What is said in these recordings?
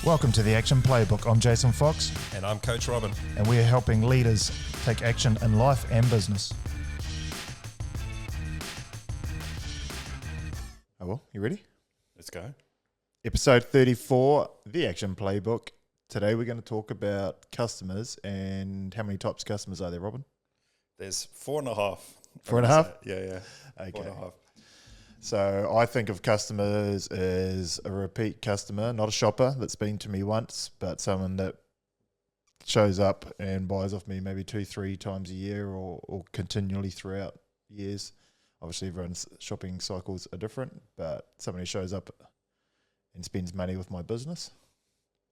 Welcome to the Action Playbook. I'm Jason Fox. And I'm Coach Robin. And we're helping leaders take action in life and business. Oh, well, you ready? Let's go. Episode 34, the Action Playbook. Today we're going to talk about customers and how many types of customers are there, Robin? There's 4.5. 4.5? Yeah. Okay. 4.5. So I think of customers as a repeat customer, not a shopper that's been to me once, but someone that shows up and buys off me maybe 2-3 times a year or continually throughout years. Obviously, everyone's shopping cycles are different, but someone who shows up and spends money with my business.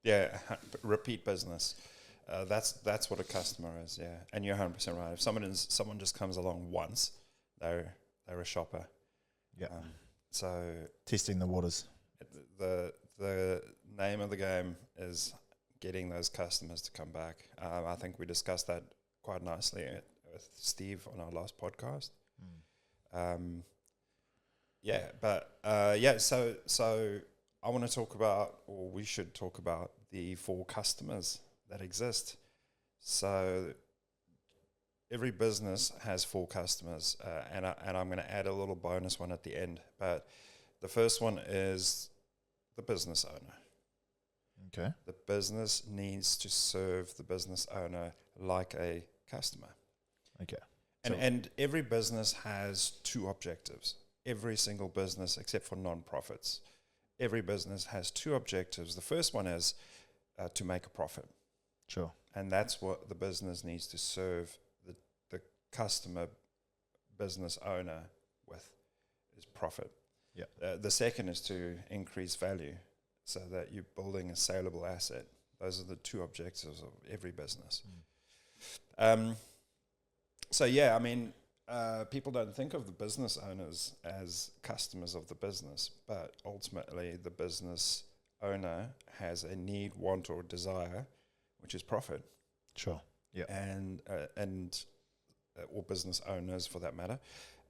Yeah, repeat business. That's what a customer is, yeah. And you're 100% right. If someone just comes along once, they're a shopper. Yeah. So testing the waters. The name of the game is getting those customers to come back. I think we discussed that quite nicely with Steve on our last podcast. So I want to talk about, or we should talk about, the 4 customers that exist. So every business has 4 customers, and I'm going to add a little bonus one at the end. But the first one is the business owner. Okay. The business needs to serve the business owner like a customer. Okay. And every business has 2 objectives. Every single business, except for non-profits, every business has 2 objectives. The first one is to make a profit. Sure. And that's what the business needs to serve the customer, business owner with, is profit. Yeah. The second is to increase value so that you're building a saleable asset. Those are the 2 objectives of every business. People don't think of the business owners as customers of the business, but ultimately the business owner has a need, want, or desire, which is profit. Sure. Yeah. Or business owners for that matter.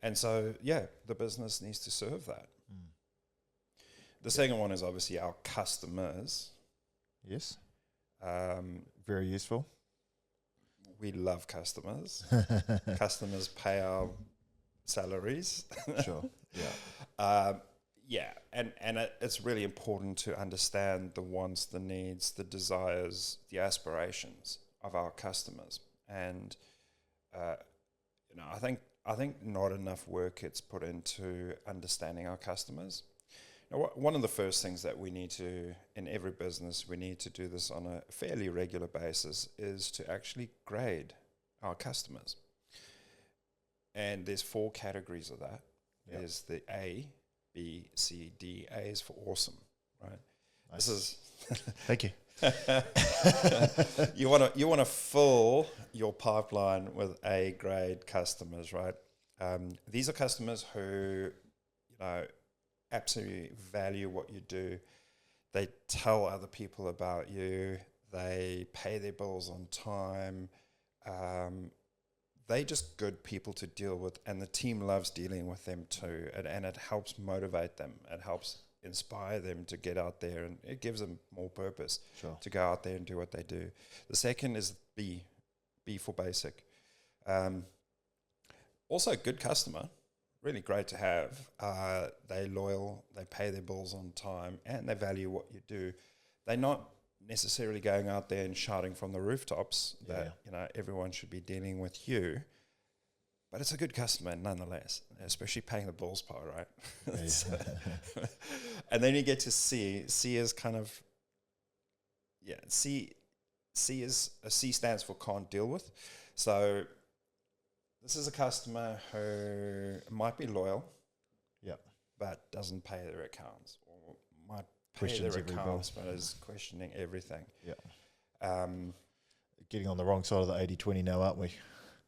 And so, the business needs to serve that. The second one is obviously our customers. Yes. Very useful. We love customers. Customers pay our salaries. Sure. Yeah. And it's really important to understand the wants, the needs, the desires, the aspirations of our customers. And I think not enough work gets put into understanding our customers. Now, one of the first things that we need to, in every business, we need to do this on a fairly regular basis, is to actually grade our customers. And there's 4 categories of that. Yep. There's the A, B, C, D. A is for awesome, right? Nice. This is Thank you. You want to fill your pipeline with A grade customers, right? These are customers who, absolutely value what you do. They tell other people about you. They pay their bills on time. They just good people to deal with, and the team loves dealing with them too. And it helps motivate them. It helps inspire them to get out there, and it gives them more purpose. Sure. To go out there and do what they do. The second is B for basic. Also a good customer, really great to have. They're loyal, they pay their bills on time, and they value what you do. They're not necessarily going out there and shouting from the rooftops that everyone should be dealing with you. But it's a good customer nonetheless, especially paying the bills part, right? Yeah. And then you get to C. C is kind of, C stands for can't deal with. So this is a customer who might be loyal, but doesn't pay their accounts, or might pay their accounts, but is questioning everything. Yeah. Getting on the wrong side of the 80-20 now, aren't we?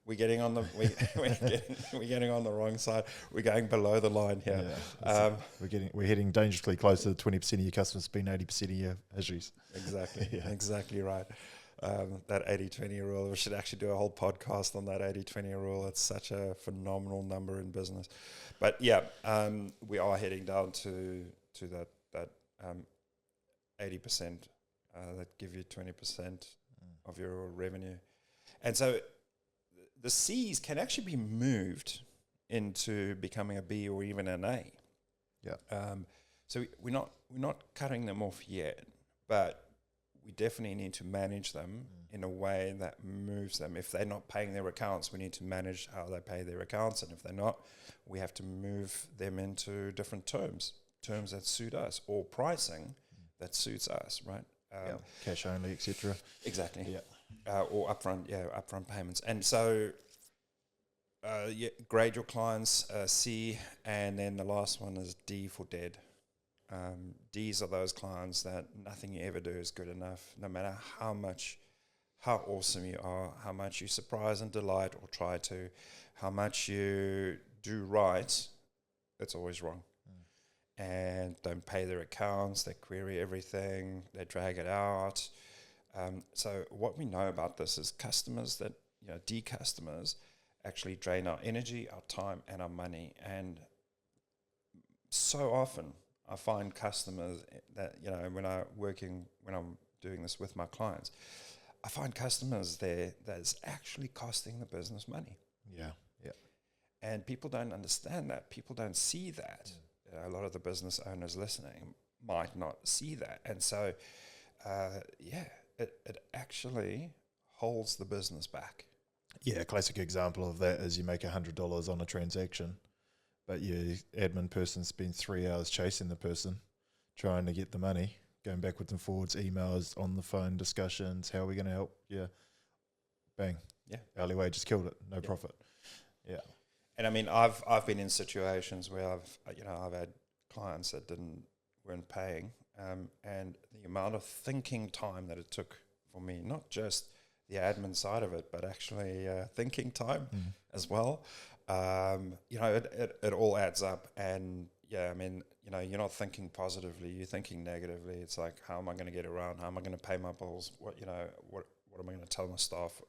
We're getting on the we're getting on the wrong side. We're going below the line here. Yeah, we're heading dangerously close to the 20% of your customers being 80% of your histories. Exactly. Exactly right. That 80-20 rule. We should actually do a whole podcast on that 80-20 rule. It's such a phenomenal number in business. But we are heading down to that 80% that give you 20% of your revenue. And so the C's can actually be moved into becoming a B or even an A. Yeah. So we're not cutting them off yet, but we definitely need to manage them in a way that moves them. If they're not paying their accounts, we need to manage how they pay their accounts, and if they're not, we have to move them into different terms that suit us, or pricing that suits us, right? Cash only, etc. Exactly. Yeah. Or upfront payments. And so, grade your clients C, and then the last one is D for dead. D's are those clients that nothing you ever do is good enough, no matter how awesome you are, how much you surprise and delight or try to, how much you do right, it's always wrong. And don't pay their accounts, they query everything, they drag it out. So what we know about this is customers that, D customers actually drain our energy, our time, and our money. And so often I find customers that, when I'm doing this with my clients, I find customers there that is actually costing the business money. Yeah. And people don't understand that. People don't see that. A lot of the business owners listening might not see that. And so, it actually holds the business back. Yeah, a classic example of that is you make $100 on a transaction, but your admin person spends 3 hours chasing the person, trying to get the money, going backwards and forwards, emails, on the phone discussions, how are we going to help? Yeah. Bang. Yeah. Hourly wage just killed it. No profit. Yeah. And I mean, I've been in situations where I've had clients that weren't paying, and the amount of thinking time that it took for me, not just the admin side of it, but actually thinking time as well. It all adds up, and I mean, you're not thinking positively, you're thinking negatively. It's like, how am I going to get around? How am I going to pay my bills? What am I going to tell my staff?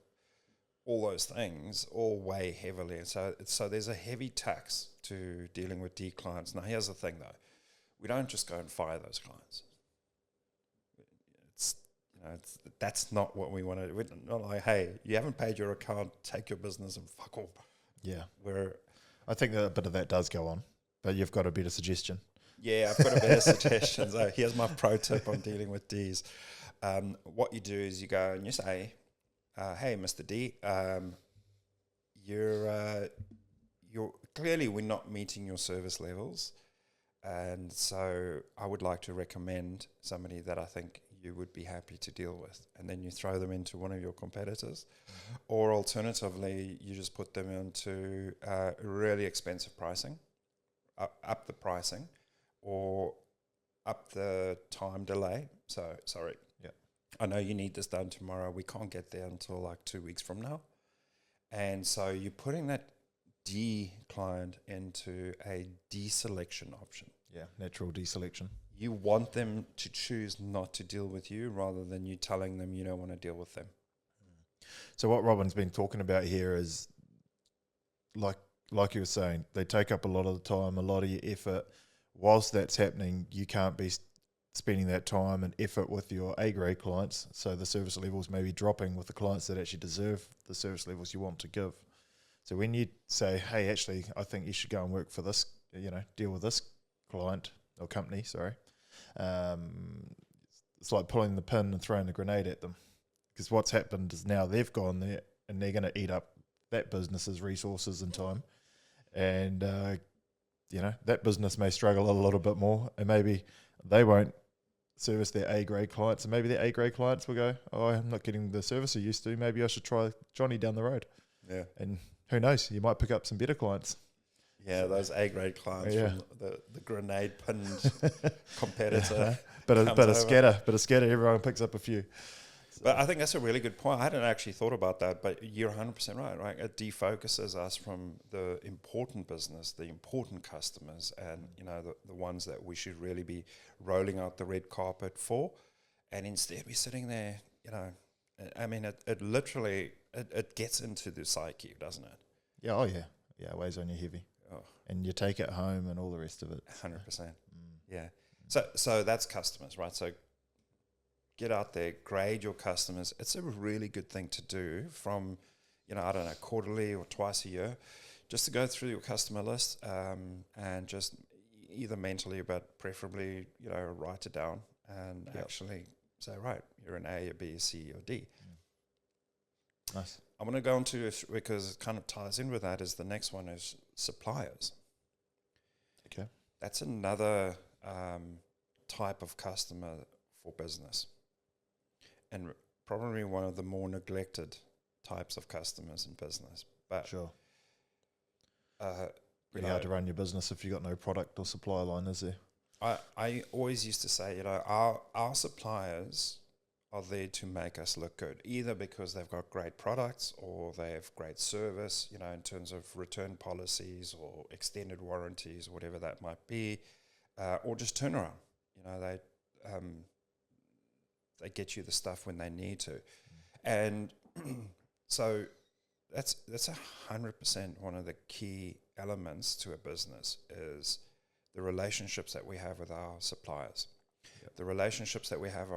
All those things all weigh heavily. So there's a heavy tax to dealing with D clients. Now, here's the thing, though. We don't just go and fire those clients. That's not what we want to do. We're not like, hey, you haven't paid your account, take your business and fuck off. Yeah. I think that a bit of that does go on, but you've got a better suggestion. Yeah, I've got a better suggestion. So here's my pro tip on dealing with Ds. What you do is you go and you say, hey, Mr. D, you're clearly we're not meeting your service levels, and so I would like to recommend somebody that I think you would be happy to deal with. And then you throw them into one of your competitors, or alternatively, you just put them into really expensive pricing, up the pricing, or up the time delay. So, sorry. I know you need this done tomorrow. We can't get there until like 2 weeks from now. And so you're putting that D client into a deselection option. Yeah, natural deselection. You want them to choose not to deal with you rather than you telling them you don't want to deal with them. So what Robin's been talking about here is, like you were saying, they take up a lot of the time, a lot of your effort. Whilst that's happening, you can't be spending that time and effort with your A-grade clients, so the service levels may be dropping with the clients that actually deserve the service levels you want to give. So when you say, hey, actually, I think you should go and work for this, deal with this client or company, sorry, it's like pulling the pin and throwing the grenade at them, because what's happened is now they've gone there and they're going to eat up that business's resources and time, and that business may struggle a little bit more, and maybe they won't service their A-grade clients, and maybe their A-grade clients will go, oh, I'm not getting the service I used to, maybe I should try Johnny down the road. Yeah. And who knows, you might pick up some better clients. Yeah, those A-grade clients from the grenade-pinned competitor. But a scatter, everyone picks up a few. But I think that's a really good point. I hadn't actually thought about that, but you're 100% right? It defocuses us from the important business, the important customers, and the ones that we should really be rolling out the red carpet for. And instead we're sitting there, I mean, it literally, it gets into the psyche, doesn't it? Yeah, oh yeah. Yeah, it weighs on you heavy. Oh. And you take it home and all the rest of it. 100%. Yeah. So that's customers, right? So get out there, grade your customers. It's a really good thing to do from, I don't know, quarterly or twice a year, just to go through your customer list and just either mentally, but preferably, write it down and actually say, right, you're an A, a B, a C, or D. Nice. I'm going to go on to, because it kind of ties in with that, is the next one is suppliers. Okay. That's another type of customer for business, and probably one of the more neglected types of customers in business. But sure. Pretty hard to run your business if you've got no product or supply line, is there? I always used to say, our suppliers are there to make us look good, either because they've got great products or they have great service, in terms of return policies or extended warranties, whatever that might be, or just turnaround. They get you the stuff when they need to. And so that's 100% one of the key elements to a business is the relationships that we have with our suppliers. Yep. The relationships that we have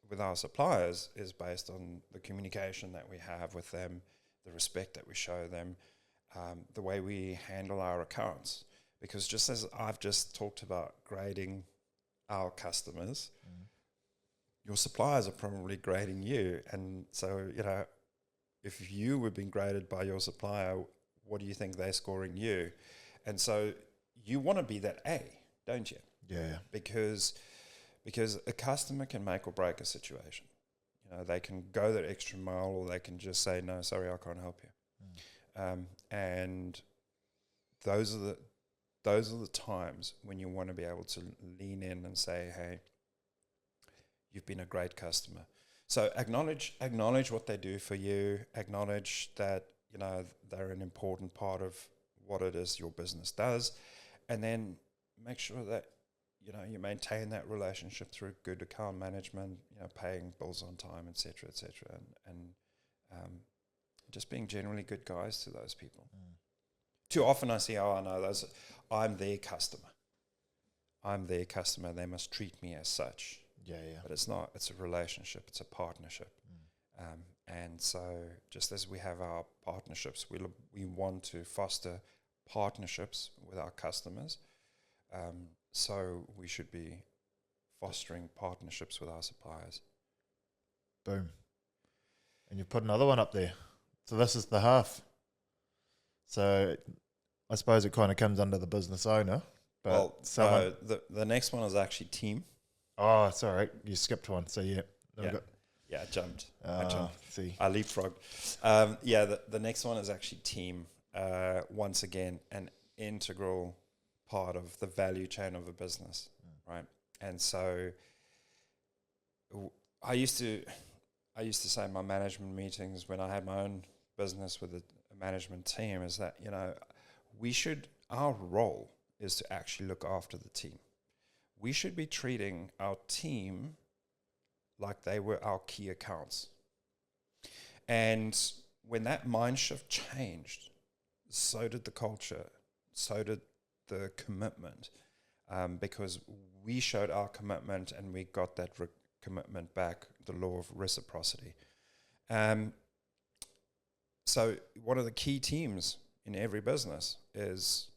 with our suppliers is based on the communication that we have with them, the respect that we show them, the way we handle our accounts. Because just as I've just talked about grading our customers, your suppliers are probably grading you. And so, if you were being graded by your supplier, what do you think they're scoring you? And so you want to be that A, don't you? Yeah. Because a customer can make or break a situation. They can go that extra mile, or they can just say, no, sorry, I can't help you. And those are the times when you want to be able to lean in and say, hey, you've been a great customer. So acknowledge what they do for you. Acknowledge that they're an important part of what it is your business does, and then make sure that you maintain that relationship through good account management, paying bills on time, etc., and just being generally good guys to those people. Too often I see, I'm their customer. I'm their customer. They must treat me as such. Yeah. But it's not. It's a relationship. It's a partnership. And so just as we have our partnerships, we want to foster partnerships with our customers. So we should be fostering partnerships with our suppliers. Boom. And you put another one up there. So this is the half. So I suppose it kind of comes under the business owner. But the next one is actually team. Oh, sorry. You skipped one. So yeah. I jumped. See. I leapfrogged. The next one is actually team. Once again, an integral part of the value chain of a business, right? And so I used to say in my management meetings when I had my own business with a management team is that, our role is to actually look after the team. We should be treating our team like they were our key accounts. And when that mind shift changed, so did the culture, so did the commitment, because we showed our commitment and we got that commitment back, the law of reciprocity. So one of the key teams in every business is,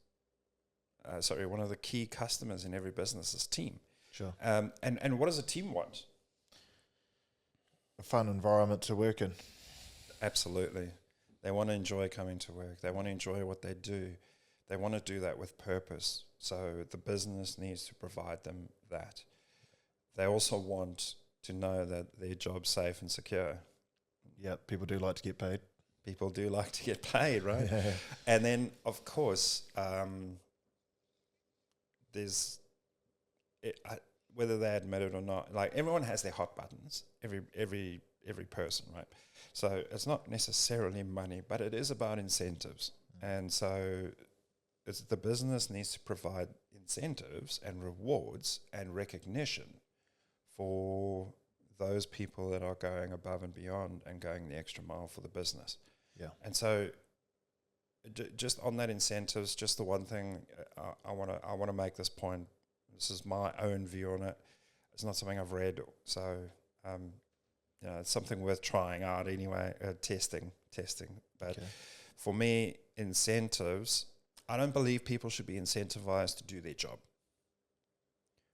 one of the key customers in every business is team. Sure. And what does a team want? A fun environment to work in. Absolutely. They want to enjoy coming to work. They want to enjoy what they do. They want to do that with purpose. So the business needs to provide them that. They also want to know that their job's safe and secure. Yeah, people do like to get paid. People do like to get paid, right? Yeah. And then, of course, whether they admit it or not, like everyone has their hot buttons, every person, right? So it's not necessarily money, but it is about incentives. And so the business needs to provide incentives and rewards and recognition for those people that are going above and beyond and going the extra mile for the business. Yeah. And so just on that incentives, just the one thing I want to make this point. This is my own view on it. It's not something I've read, so it's something worth trying out anyway, testing. But Okay. for me, incentives, I don't believe people should be incentivized to do their job.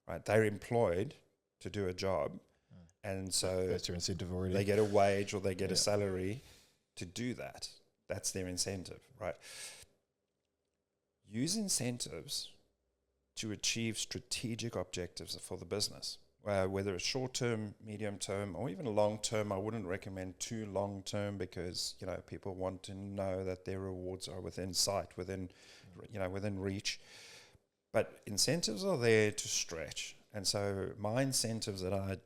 Right? They're employed to do a job, and so That's your incentive already. they get a wage or they get a Yeah. salary to do that. That's their incentive, right? Use incentives to achieve strategic objectives for the business, whether it's short-term, medium-term, or even long-term. I wouldn't recommend too long-term because, people want to know that their rewards are within sight, within reach. But incentives are there to stretch. And so my incentives that I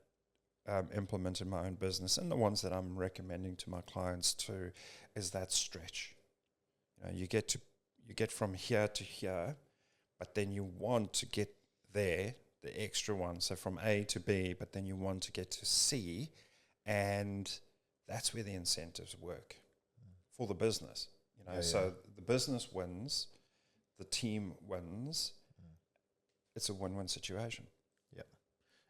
implement in my own business, and the ones that I'm recommending to my clients too, is that stretch. You get from here to here, but then you want to get there, the extra one. So from A to B, but then you want to get to C, and that's where the incentives work for the business. So the business wins, the team wins. It's a win-win situation. Yeah.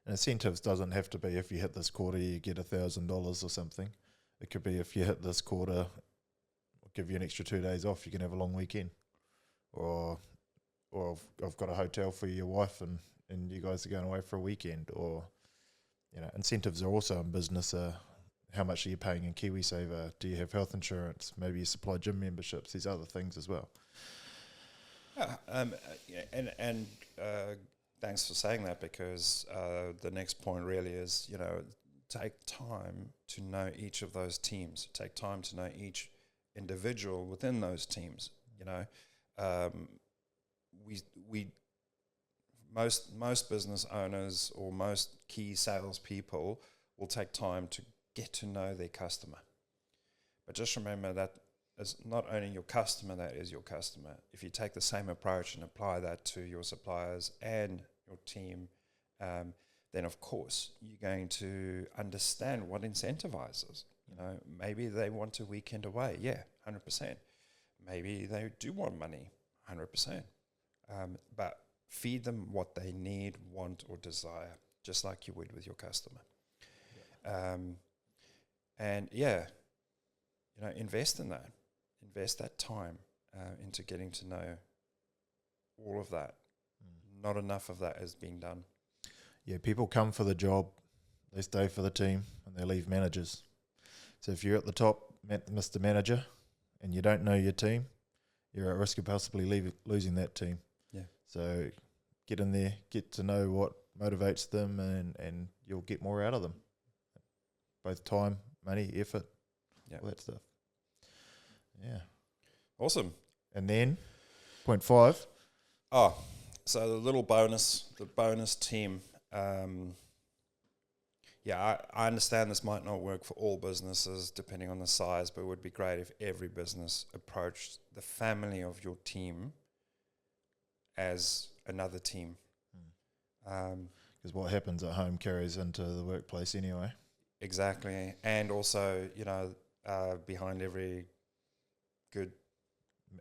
And incentives doesn't have to be if you hit this quarter, you get $1,000 or something. It could be if you hit this quarter, I'll give you an extra 2 days off, you can have a long weekend. Or I've got a hotel for your wife and you guys are going away for a weekend. Or, incentives are also in business. How much are you paying in KiwiSaver? Do you have health insurance? Maybe you supply gym memberships, these other things as well. And thanks for saying that, because the next point really is, take time to know each of those teams. Take time to know each individual within those teams. Most business owners or most key salespeople will take time to get to know their customer. But just remember that it's not only your customer that is your customer. If you take the same approach and apply that to your suppliers and your team, then of course you're going to understand what incentivizes. Maybe they want a weekend away. Yeah, 100%. Maybe they do want money, 100%. But feed them what they need, want, or desire, just like you would with your customer. Invest in that. Invest that time into getting to know all of that. Not enough of that is being done. Yeah, people come for the job, they stay for the team, and they leave managers. So if you're at the top, Mr. Manager, and you don't know your team, you're at risk of possibly losing that team. Yeah. So get in there, get to know what motivates them, and you'll get more out of them. Both time, money, effort, all that stuff. Yeah. Awesome. And then, point 5. Oh, so the bonus team. I understand this might not work for all businesses depending on the size, but it would be great if every business approached the family of your team as another team. Because what happens at home carries into the workplace anyway. Exactly. And also, behind every good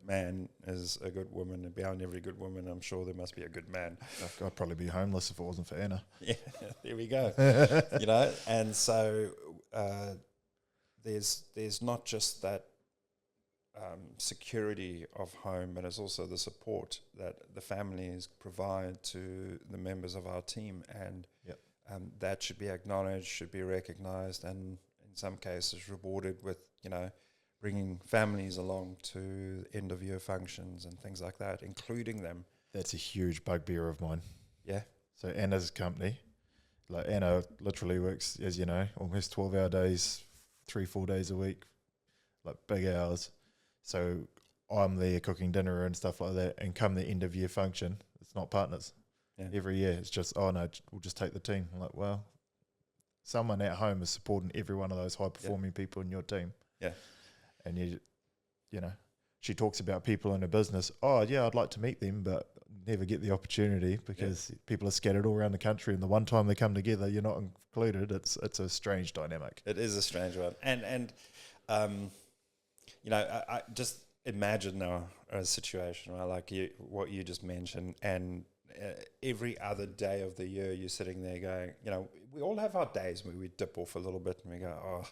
man is a good woman, and behind every good woman, I'm sure there must be a good man. I'd probably be homeless if it wasn't for Anna. Yeah, there we go. And so there's not just that security of home, but it's also the support that the families provide to the members of our team, and that should be acknowledged, should be recognized, and in some cases rewarded with, bringing families along to end of year functions and things like that, including them. That's a huge bugbear of mine. Yeah. So Anna's company, like Anna literally works, as you know, almost 12-hour days, 3-4 days a week, like big hours. So I'm there cooking dinner and stuff like that, and come the end of year function, it's not partners. Yeah. Every year it's just, oh no, we'll just take the team. I'm like, well, someone at home is supporting every one of those high performing people in your team. Yeah. And she talks about people in her business. Oh yeah, I'd like to meet them, but never get the opportunity because people are scattered all around the country, and the one time they come together, you're not included. It's a strange dynamic. It is a strange one, and I just imagine now a situation, right, like what you just mentioned, and every other day of the year, you're sitting there going, we all have our days where we dip off a little bit and we go, oh,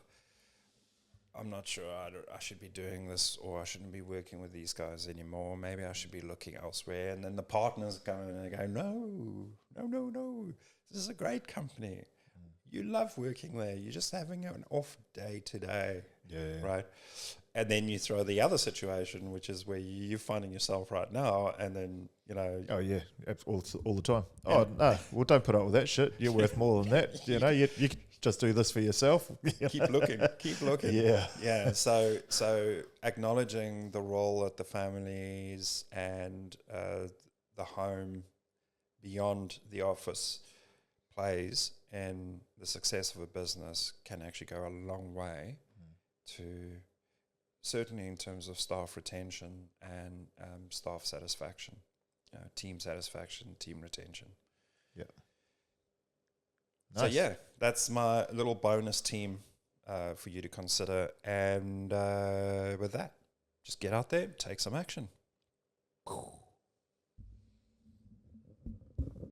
I'm not sure I should be doing this, or I shouldn't be working with these guys anymore. Maybe I should be looking elsewhere. And then the partners come in and they go, no. This is a great company. You love working there. You're just having an off day today. Yeah. Right. And then you throw the other situation, which is where you're finding yourself right now. And then, Oh, yeah. All the time. Yeah. Oh, no. Well, don't put up with that shit. You're worth more than that. You can just do this for yourself. keep looking. Yeah. Yeah. So acknowledging the role that the families and the home beyond the office plays in the success of a business can actually go a long way to, certainly in terms of staff retention and staff satisfaction, team satisfaction, team retention. Yeah. So Nice. yeah, that's my little bonus team for you to consider. And with that, just get out there, take some action.